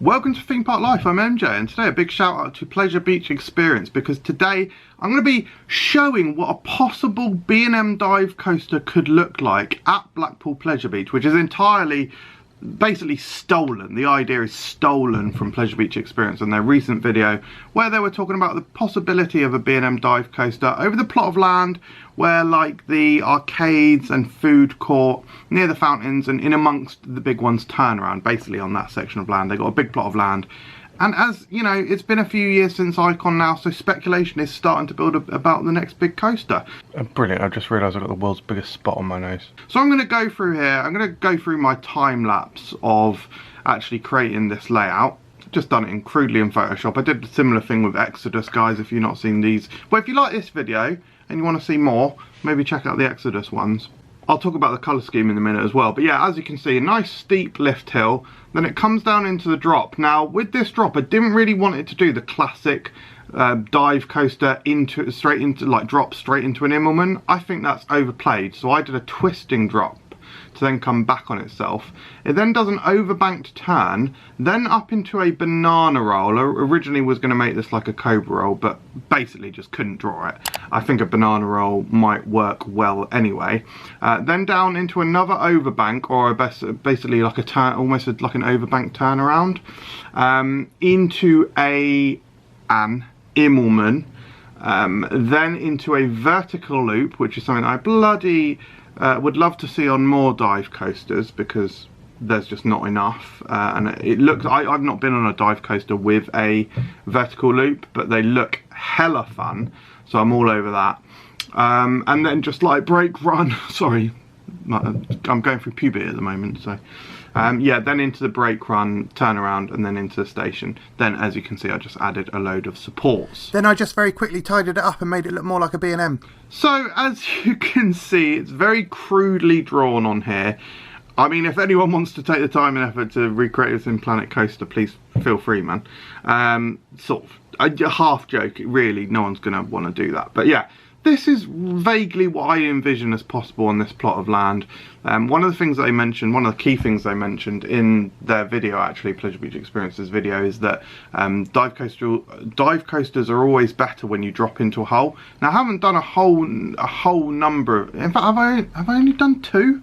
Welcome to Theme Park Life, I'm MJ, and today a big shout out to Pleasure Beach Experience, because today I'm going to be showing what a possible B&M Dive Coaster could look like at Blackpool Pleasure Beach, which is entirely basically stolen. The idea is stolen from Pleasure Beach Experience and their recent video where they were talking about the possibility of a B&M Dive Coaster over the plot of land where like the arcades and food court near the fountains and in amongst the big ones turn around, basically on that section of land. They got a big plot of land, and as you know, it's been a few years since Icon now, so speculation is starting to build about the next big coaster. Brilliant, I've just realised I've got the world's biggest spot on my nose. So I'm going to go through here, I'm going to go through my time lapse of actually creating this layout. Just done it in crudely in Photoshop. I did a similar thing with Exodus, guys, if you've not seen these. But if you like this video and you want to see more, maybe check out the Exodus ones. I'll talk about the colour scheme in a minute as well. But yeah, as you can see, a nice steep lift hill. Then it comes down into the drop. Now, with this drop, I didn't really want it to do the classic dive coaster drop straight into an Immelman. I think that's overplayed. So I did a twisting drop to then come back on itself. It then does an overbanked turn, then up into a banana roll. I originally was going to make this like a cobra roll, but basically just couldn't draw it. I think a banana roll might work well anyway. Then down into another overbank, or basically like a turn, almost like an overbank turnaround, into an Immelman, then into a vertical loop, which is something I bloody would love to see on more dive coasters, because there's just not enough, and it looks, I've not been on a dive coaster with a vertical loop, but they look hella fun, so I'm all over that. And then just like brake run, sorry, I'm going through puberty at the moment, so yeah, then into the brake run, turn around, and then into the station. Then, as you can see, I just added a load of supports. Then I just very quickly tidied it up and made it look more like a B&M. So, as you can see, it's very crudely drawn on here. I mean, if anyone wants to take the time and effort to recreate this in Planet Coaster, please feel free, man. Sort of a half joke, really, no one's going to want to do that. But yeah, this is vaguely what I envision as possible on this plot of land. One of the things they mentioned, one of the key things they mentioned in their video, actually, Pleasure Beach Experience's video, is that dive coasters are always better when you drop into a hole. Now, I haven't done a whole number of, in fact, have I only done two?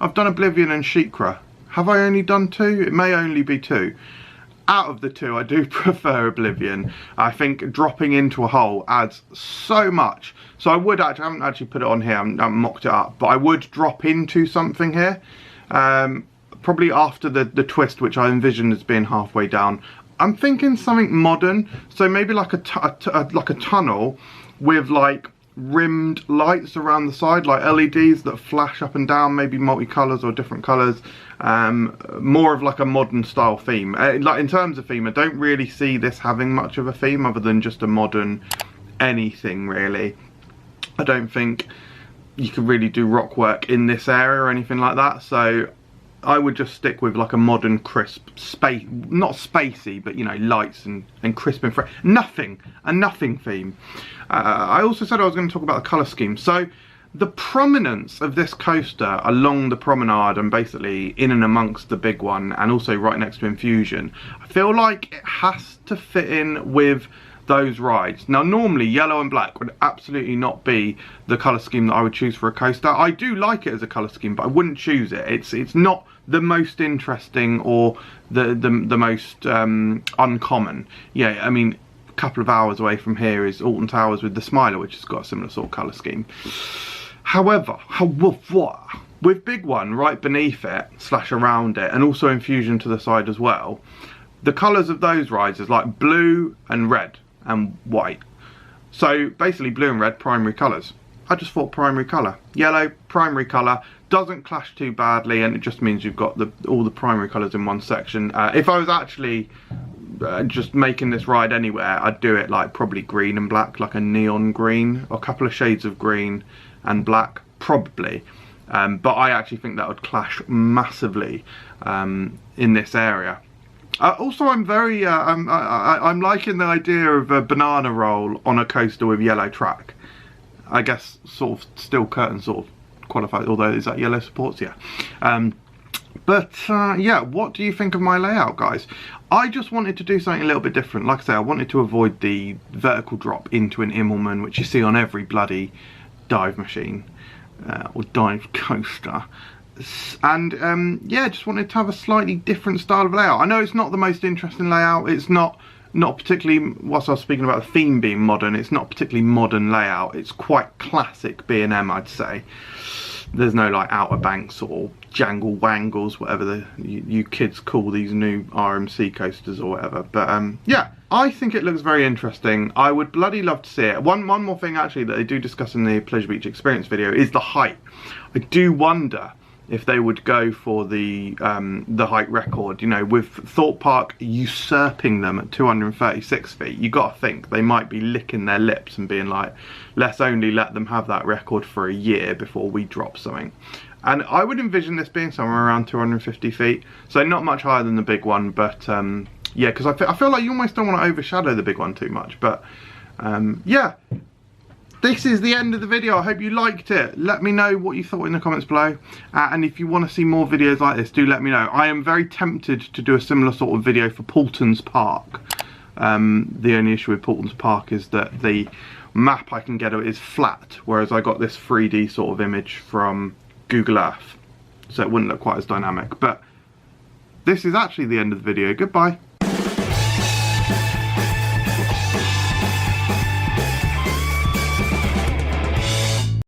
I've done Oblivion and Shikra. Have I only done two? It may only be two. Out of the two, I do prefer Oblivion. I think dropping into a hole adds so much. So I would actually, I haven't actually put it on here, I haven't mocked it up, but I would drop into something here. Probably after the twist, which I envisioned as being halfway down. I'm thinking something modern, so maybe like a tunnel with like rimmed lights around the side, like LEDs that flash up and down, maybe multicolours or different colours. More of like a modern style theme. Like in terms of theme, I don't really see this having much of a theme other than just a modern anything, really. I don't think you could really do rock work in this area or anything like that, so I would just stick with like a modern, crisp, not spacey, but you know, lights and crisp and fresh. A nothing theme. I also said I was going to talk about the colour scheme. So the prominence of this coaster along the promenade and basically in and amongst the big one, and also right next to Infusion, I feel like it has to fit in with those rides. Now, normally yellow and black would absolutely not be the colour scheme that I would choose for a coaster. I do like it as a colour scheme, but I wouldn't choose it. It's not the most interesting or the most uncommon. Yeah, I mean, a couple of hours away from here is Alton Towers with the Smiler, which has got a similar sort of colour scheme. However, with Big One right beneath it, / around it, and also Infusion to the side as well, the colours of those rides is like blue and red and white. So basically blue and red, primary colours. I just thought primary colour. Yellow, primary colour, doesn't clash too badly, and it just means you've got all the primary colours in one section. If I was actually just making this ride anywhere, I'd do it like probably green and black, like a neon green, or a couple of shades of green and black, probably. But I actually think that would clash massively in this area. Also, I'm very, I'm liking the idea of a banana roll on a coaster with yellow track. I guess sort of steel curtain sort of qualifies, although is that yellow supports? Yeah. But yeah, what do you think of my layout, guys? I just wanted to do something a little bit different. Like I say, I wanted to avoid the vertical drop into an Immelman, which you see on every bloody dive machine or dive coaster. And yeah, just wanted to have a slightly different style of layout. I know it's not the most interesting layout. It's not particularly, whilst I was speaking about the theme being modern, it's not particularly modern layout. It's quite classic B&M, I'd say. There's no like Outer Banks or Jangle Wangles, whatever you kids call these new RMC coasters or whatever. But yeah, I think it looks very interesting. I would bloody love to see it. One more thing actually that they do discuss in the Pleasure Beach Experience video is the height. I do wonder if they would go for the height record, you know, with Thorpe Park usurping them at 236 feet. You got to think they might be licking their lips and being like, let's only let them have that record for a year before we drop something. And I would envision this being somewhere around 250 feet, so not much higher than the big one, but yeah, because I feel like you almost don't want to overshadow the big one too much. But yeah, this is the end of the video. I hope you liked it. Let me know what you thought in the comments below. And if you want to see more videos like this, do let me know. I am very tempted to do a similar sort of video for Paulton's Park. The only issue with Paulton's Park is that the map I can get is flat, whereas I got this 3D sort of image from Google Earth. So it wouldn't look quite as dynamic. But this is actually the end of the video. Goodbye.